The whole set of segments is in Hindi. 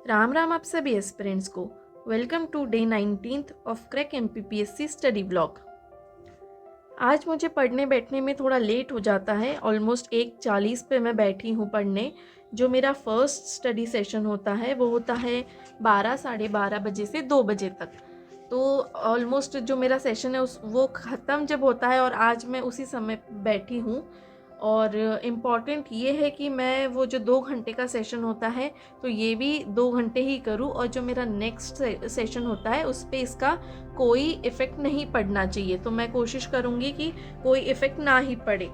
राम राम आप सभी एस्पिरेंट्स को। Welcome to day 19th of crack MPPSC study blog. आज मुझे पढ़ने बैठने में थोड़ा लेट हो जाता है। ऑलमोस्ट 1:40 पे मैं बैठी हूँ पढ़ने। जो मेरा फर्स्ट स्टडी सेशन होता है वो होता है 12 साढ़े 12 बजे से 2 बजे तक। तो ऑलमोस्ट जो मेरा सेशन है वो ख़त्म जब होता है और आज मैं उसी समय बैठी हूँ। और इम्पॉर्टेंट ये है कि मैं वो जो 2 घंटे का सेशन होता है तो ये भी 2 घंटे ही करूँ, और जो मेरा नेक्स्ट सेशन होता है उस पर इसका कोई इफ़ेक्ट नहीं पड़ना चाहिए। तो मैं कोशिश करूँगी कि कोई इफ़ेक्ट ना ही पड़े।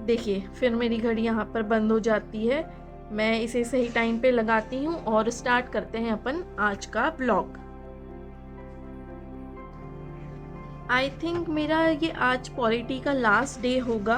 देखिए, फिर मेरी घड़ी यहाँ पर बंद हो जाती है। मैं इसे सही टाइम पे लगाती हूँ और स्टार्ट करते हैं अपन आज का ब्लॉग। आई थिंक मेरा ये आज पॉलिटी का लास्ट डे होगा,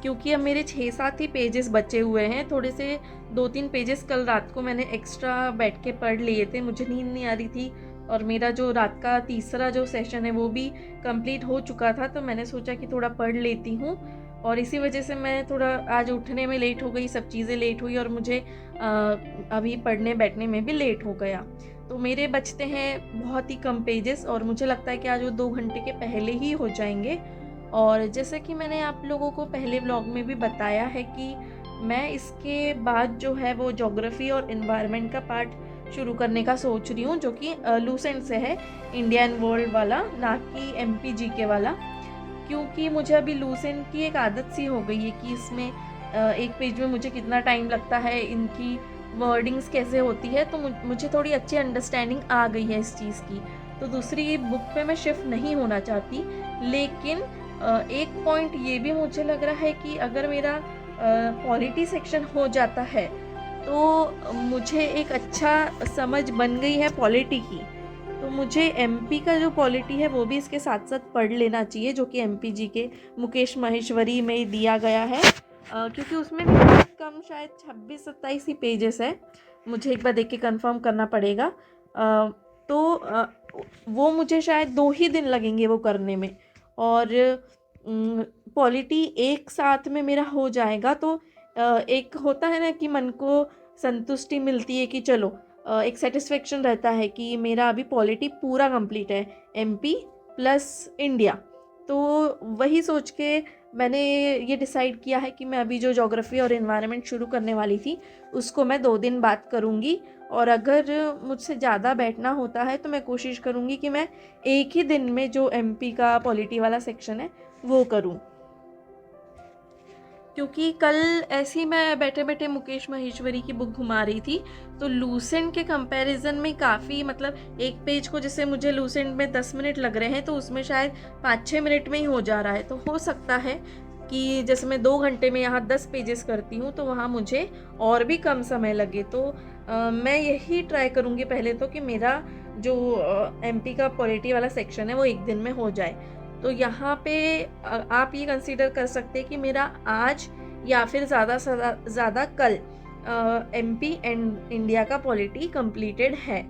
क्योंकि अब मेरे 6-7 ही पेजेस बचे हुए हैं। थोड़े से 2-3 पेजेस कल रात को मैंने एक्स्ट्रा बैठ के पढ़ लिए थे, मुझे नींद नहीं आ रही थी। और मेरा जो रात का तीसरा जो सेशन है वो भी कंप्लीट हो चुका था, तो मैंने सोचा कि थोड़ा पढ़ लेती हूँ। और इसी वजह से मैं थोड़ा आज उठने में लेट हो गई, सब चीज़ें लेट हुई और मुझे अभी पढ़ने बैठने में भी लेट हो गया। तो मेरे बचते हैं बहुत ही कम पेजेस और मुझे लगता है कि आज वो 2 घंटे के पहले ही हो जाएंगे। और जैसे कि मैंने आप लोगों को पहले व्लॉग में भी बताया है कि मैं इसके बाद जो है वो ज्योग्राफी और इन्वायरमेंट का पार्ट शुरू करने का सोच रही हूँ, जो कि लूसेंट से है, इंडिया एंड वर्ल्ड वाला, ना कि MPGK वाला। क्योंकि मुझे अभी लूसेंट की एक आदत सी हो गई है कि इसमें एक पेज में मुझे कितना टाइम लगता है, इनकी वर्डिंग्स कैसे होती है, तो मुझे थोड़ी अच्छी अंडरस्टैंडिंग आ गई है इस चीज़ की। तो दूसरी बुक पे मैं शिफ्ट नहीं होना चाहती। लेकिन एक पॉइंट ये भी मुझे लग रहा है कि अगर मेरा पॉलिटी सेक्शन हो जाता है तो मुझे एक अच्छा समझ बन गई है पॉलिटी की। तो मुझे MP का जो पॉलिटी है वो भी इसके साथ साथ पढ़ लेना चाहिए, जो कि MPGK मुकेश माहेश्वरी में दिया गया है। क्योंकि उसमें भी बहुत कम, शायद 26-27 ही पेजेस है। मुझे एक बार देख के कंफर्म करना पड़ेगा। तो वो मुझे शायद 2 ही दिन लगेंगे वो करने में। और पॉलिटी एक साथ में मेरा हो जाएगा तो एक होता है ना कि मन को संतुष्टि मिलती है कि चलो, एक सेटिस्फेक्शन रहता है कि मेरा अभी पॉलिटी पूरा कंप्लीट है, MP प्लस इंडिया। तो वही सोच के मैंने ये डिसाइड किया है कि मैं अभी जो ज्योग्राफी और इन्वायरमेंट शुरू करने वाली थी उसको मैं 2 दिन बाद करूँगी। और अगर मुझसे ज़्यादा बैठना होता है तो मैं कोशिश करूँगी कि मैं एक ही दिन में जो MP का पॉलिटी वाला सेक्शन है वो करूँ। क्योंकि कल ऐसे ही मैं बैठे बैठे मुकेश माहेश्वरी की बुक घुमा रही थी, तो लूसेंट के कंपैरिजन में काफ़ी, मतलब एक पेज को जैसे मुझे लूसेंट में 10 मिनट लग रहे हैं तो उसमें शायद 5-6 मिनट में ही हो जा रहा है। तो हो सकता है कि जैसे मैं 2 घंटे में यहाँ 10 पेजेस करती हूँ तो वहाँ मुझे और भी कम समय लगे। तो मैं यही ट्राई करूँगी पहले तो कि मेरा जो MP का पॉलिटी वाला सेक्शन है वो एक दिन में हो जाए। तो यहाँ पे आप ये कंसीडर कर सकते हैं कि मेरा आज या फिर ज़्यादा से ज़्यादा कल MP एंड इंडिया का पॉलिटी कंप्लीटेड है।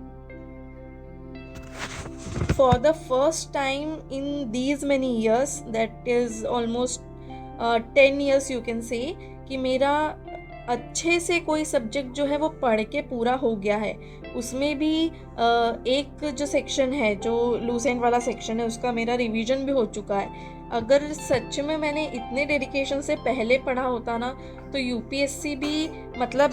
For the first time in these many years, that is almost 10 years you can say, कि मेरा अच्छे से कोई सब्जेक्ट जो है वो पढ़ के पूरा हो गया है। उसमें भी एक जो सेक्शन है, जो लूसेंट वाला सेक्शन है, उसका मेरा रिवीजन भी हो चुका है। अगर सच में मैंने इतने डेडिकेशन से पहले पढ़ा होता ना तो UPSC भी, मतलब,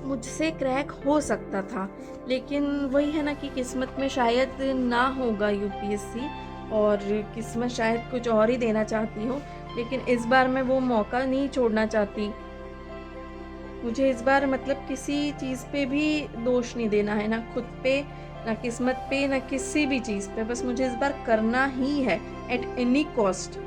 मुझसे क्रैक हो सकता था। लेकिन वही है ना कि किस्मत में शायद ना होगा UPSC, और किस्मत शायद कुछ और ही देना चाहती हो। लेकिन इस बार मैं वो मौका नहीं छोड़ना चाहती। मुझे इस बार, मतलब, किसी चीज़ पे भी दोष नहीं देना है, ना खुद पे, ना किस्मत पे, ना किसी भी चीज़ पे। बस मुझे इस बार करना ही है एट एनी कॉस्ट।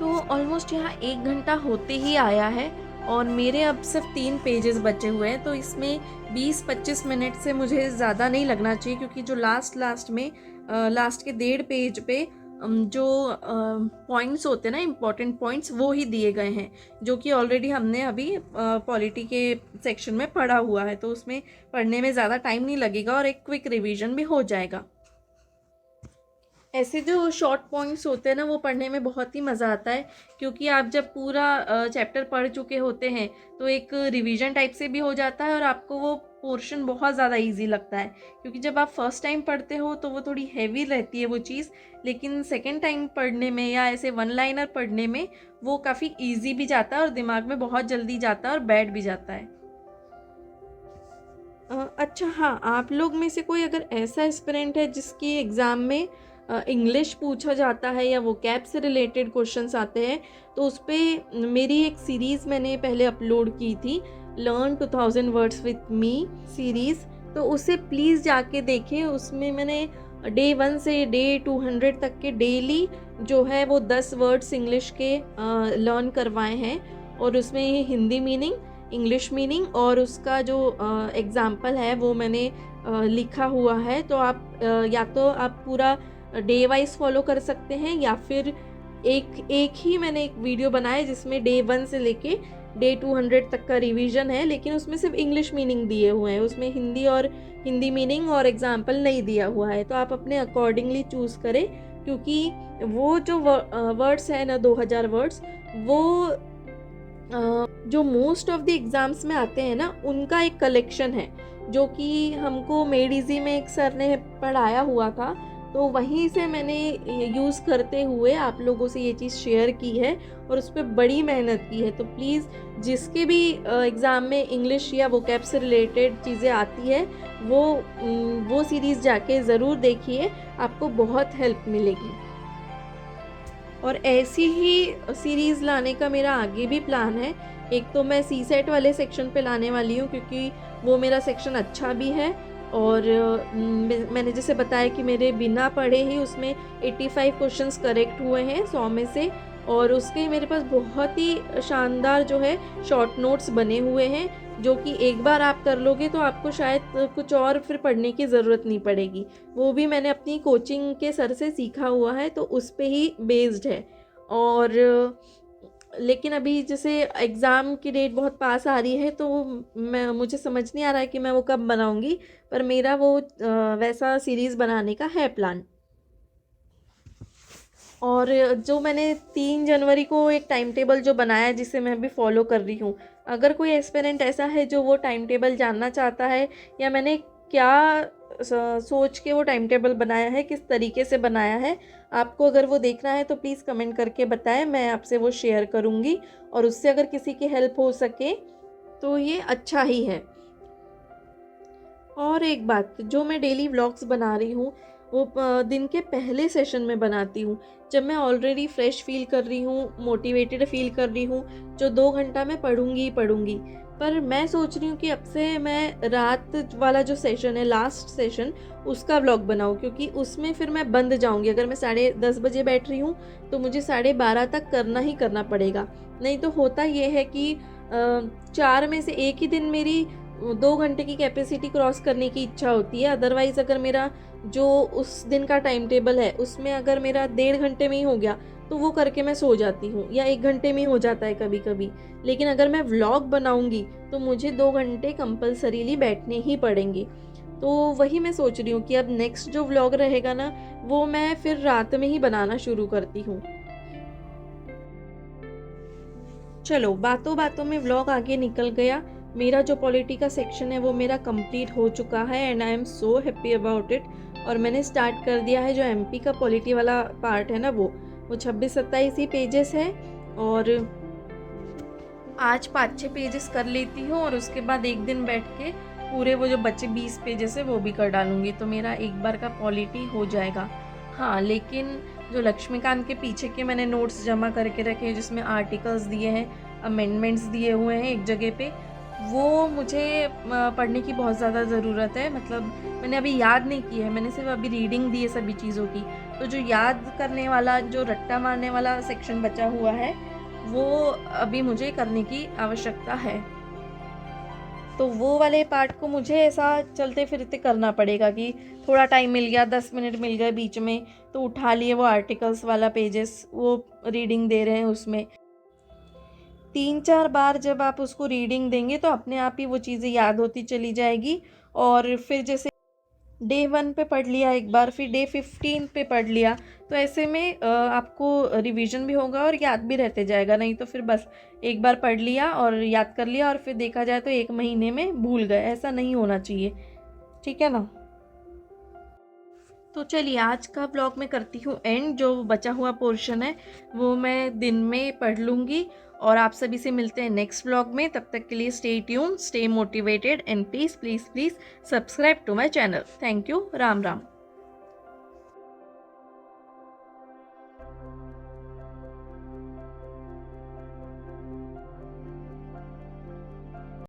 तो ऑलमोस्ट यहाँ 1 घंटा होते ही आया है और मेरे अब सिर्फ 3 पेजेस बचे हुए हैं। तो इसमें 20-25 मिनट से मुझे ज़्यादा नहीं लगना चाहिए, क्योंकि जो लास्ट में लास्ट के 1.5 पेज पे जो पॉइंट्स होते हैं ना, इम्पॉर्टेंट पॉइंट्स, वो ही दिए गए हैं, जो कि ऑलरेडी हमने अभी पॉलिटी के सेक्शन में पढ़ा हुआ है। तो उसमें पढ़ने में ज़्यादा टाइम नहीं लगेगा और एक क्विक रिवीजन भी हो जाएगा। ऐसे जो शॉर्ट पॉइंट्स होते हैं ना, वो पढ़ने में बहुत ही मज़ा आता है, क्योंकि आप जब पूरा चैप्टर पढ़ चुके होते हैं तो एक रिवीजन टाइप से भी हो जाता है और आपको वो पोर्शन बहुत ज़्यादा इजी लगता है। क्योंकि जब आप फर्स्ट टाइम पढ़ते हो तो वो थोड़ी हैवी रहती है वो चीज़, लेकिन सेकेंड टाइम पढ़ने में या ऐसे वन लाइनर पढ़ने में वो काफ़ी ईजी भी जाता है और दिमाग में बहुत जल्दी जाता है और बैठ भी जाता है। अच्छा हाँ, आप लोग में से कोई अगर ऐसा एस्पिरेंट है जिसकी एग्ज़ाम में इंग्लिश पूछा जाता है या वोकैब से रिलेटेड क्वेश्चंस आते हैं, तो उस पे मेरी एक सीरीज़ मैंने पहले अपलोड की थी, learn 2000 words with me series. तो उसे प्लीज़ जाके देखें। उसमें मैंने डे 1 से डे 200 तक के डेली जो है वो 10 वर्ड्स इंग्लिश के लर्न करवाए हैं, और उसमें ये हिंदी मीनिंग, इंग्लिश मीनिंग और उसका जो एग्ज़ाम्पल है वो मैंने लिखा हुआ है। तो आप या तो आप पूरा डे वाइज फॉलो कर सकते हैं, या फिर एक एक ही मैंने एक वीडियो बनाया जिसमें डे 1 से लेके डे 200 तक का रिवीजन है, लेकिन उसमें सिर्फ इंग्लिश मीनिंग दिए हुए हैं, उसमें हिंदी मीनिंग और एग्जाम्पल नहीं दिया हुआ है। तो आप अपने अकॉर्डिंगली चूज़ करें, क्योंकि वो जो वर्ड्स है ना, 2000 वर्ड्स, वो जो मोस्ट ऑफ द एग्ज़ाम्स में आते हैं ना, उनका एक कलेक्शन है, जो कि हमको मेड इजी में एक सर ने पढ़ाया हुआ था। तो वहीं से मैंने यूज़ करते हुए आप लोगों से ये चीज़ शेयर की है और उस पर बड़ी मेहनत की है। तो प्लीज़ जिसके भी एग्ज़ाम में इंग्लिश या वोकैब से रिलेटेड चीज़ें आती है, वो सीरीज़ जाके ज़रूर देखिए, आपको बहुत हेल्प मिलेगी। और ऐसी ही सीरीज़ लाने का मेरा आगे भी प्लान है। एक तो मैं सी सेट वाले सेक्शन पे लाने वाली हूँ, क्योंकि वो मेरा सेक्शन अच्छा भी है, और मैंने जैसे बताया कि मेरे बिना पढ़े ही उसमें 85 क्वेश्चंस करेक्ट हुए हैं 100 में से, और उसके मेरे पास बहुत ही शानदार जो है शॉर्ट नोट्स बने हुए हैं, जो कि एक बार आप कर लोगे तो आपको शायद कुछ और फिर पढ़ने की ज़रूरत नहीं पड़ेगी। वो भी मैंने अपनी कोचिंग के सर से सीखा हुआ है, तो उस पे ही बेस्ड है। और लेकिन अभी जैसे एग्ज़ाम की डेट बहुत पास आ रही है, तो मुझे समझ नहीं आ रहा है कि मैं वो कब बनाऊंगी, पर मेरा वो वैसा सीरीज़ बनाने का है प्लान। और जो मैंने 3 जनवरी को एक टाइम टेबल जो बनाया है, जिसे मैं अभी फॉलो कर रही हूँ, अगर कोई एस्पिरेंट ऐसा है जो वो टाइम टेबल जानना चाहता है, या मैंने क्या सोच के वो टाइम टेबल बनाया है, किस तरीके से बनाया है, आपको अगर वो देखना है तो प्लीज़ कमेंट करके बताएं, मैं आपसे वो शेयर करूँगी। और उससे अगर किसी की हेल्प हो सके तो ये अच्छा ही है। और एक बात, जो मैं डेली व्लॉग्स बना रही हूँ, वो दिन के पहले सेशन में बनाती हूँ, जब मैं ऑलरेडी फ्रेश फील कर रही हूँ, मोटिवेटेड फील कर रही हूँ, जो 2 घंटा मैं पढ़ूंगी ही पढ़ूंगी। पर मैं सोच रही हूँ कि अब से मैं रात वाला जो सेशन है, लास्ट सेशन, उसका व्लॉग बनाऊँ, क्योंकि उसमें फिर मैं बंद जाऊँगी। अगर मैं 10:30 बजे बैठ रही हूँ तो मुझे 12:30 तक करना ही करना पड़ेगा। नहीं तो होता ये है कि 4 में से एक ही दिन मेरी 2 घंटे की कैपेसिटी क्रॉस करने की इच्छा होती है। अदरवाइज़ अगर मेरा जो उस दिन का टाइम टेबल है, उसमें अगर मेरा 1.5 घंटे में ही हो गया तो वो करके मैं सो जाती हूँ, या 1 घंटे में ही हो जाता है कभी कभी। लेकिन अगर मैं व्लॉग बनाऊँगी तो मुझे 2 घंटे कंपल्सरीली बैठने ही पड़ेंगे। तो वही मैं सोच रही हूँ कि अब नेक्स्ट जो व्लॉग रहेगा ना, वो मैं फिर रात में ही बनाना शुरू करती हूँ। चलो, बातों बातों में व्लॉग आगे निकल गया। मेरा जो पॉलिटी का सेक्शन है वो मेरा कंप्लीट हो चुका है, and I am so happy about it. और मैंने स्टार्ट कर दिया है जो एमपी का पॉलिटी वाला पार्ट है ना, वो 26-27 ही पेजेस है, और आज 5-6 पेजेस कर लेती हूँ, और उसके बाद एक दिन बैठ के पूरे वो जो बचे 20 पेजेस है वो भी कर डालूंगी, तो मेरा एक बार का पॉलिटी हो जाएगा। हाँ, लेकिन जो लक्ष्मीकांत के पीछे के मैंने नोट्स जमा करके रखे हैं, जिसमें आर्टिकल्स दिए हैं, अमेंडमेंट्स दिए हुए हैं एक जगह पे, वो मुझे पढ़ने की बहुत ज़्यादा ज़रूरत है। मतलब मैंने अभी याद नहीं की है, मैंने सिर्फ अभी रीडिंग दी है सभी चीज़ों की। तो जो याद करने वाला, जो रट्टा मारने वाला सेक्शन बचा हुआ है, वो अभी मुझे करने की आवश्यकता है। तो वो वाले पार्ट को मुझे ऐसा चलते फिरते करना पड़ेगा कि थोड़ा टाइम मिल गया, 10 मिनट मिल गए बीच में, तो उठा लिए वो आर्टिकल्स वाला पेजेस, वो रीडिंग दे रहे हैं उसमें। 3-4 बार जब आप उसको रीडिंग देंगे तो अपने आप ही वो चीज़ें याद होती चली जाएगी। और फिर जैसे डे 1 पे पढ़ लिया एक बार, फिर डे 15 पे पढ़ लिया, तो ऐसे में आपको रिवीजन भी होगा और याद भी रहते जाएगा। नहीं तो फिर बस एक बार पढ़ लिया और याद कर लिया और फिर देखा जाए तो 1 महीने में भूल गए, ऐसा नहीं होना चाहिए। ठीक है ना। तो चलिए आज का ब्लॉग मैं करती हूँ एंड। जो बचा हुआ पोर्शन है वो मैं दिन में पढ़ लूँगी और आप सभी से मिलते हैं नेक्स्ट ब्लॉग में। तब तक के लिए stay tune, stay motivated and please please please subscribe to my channel. Thank you. Ram Ram.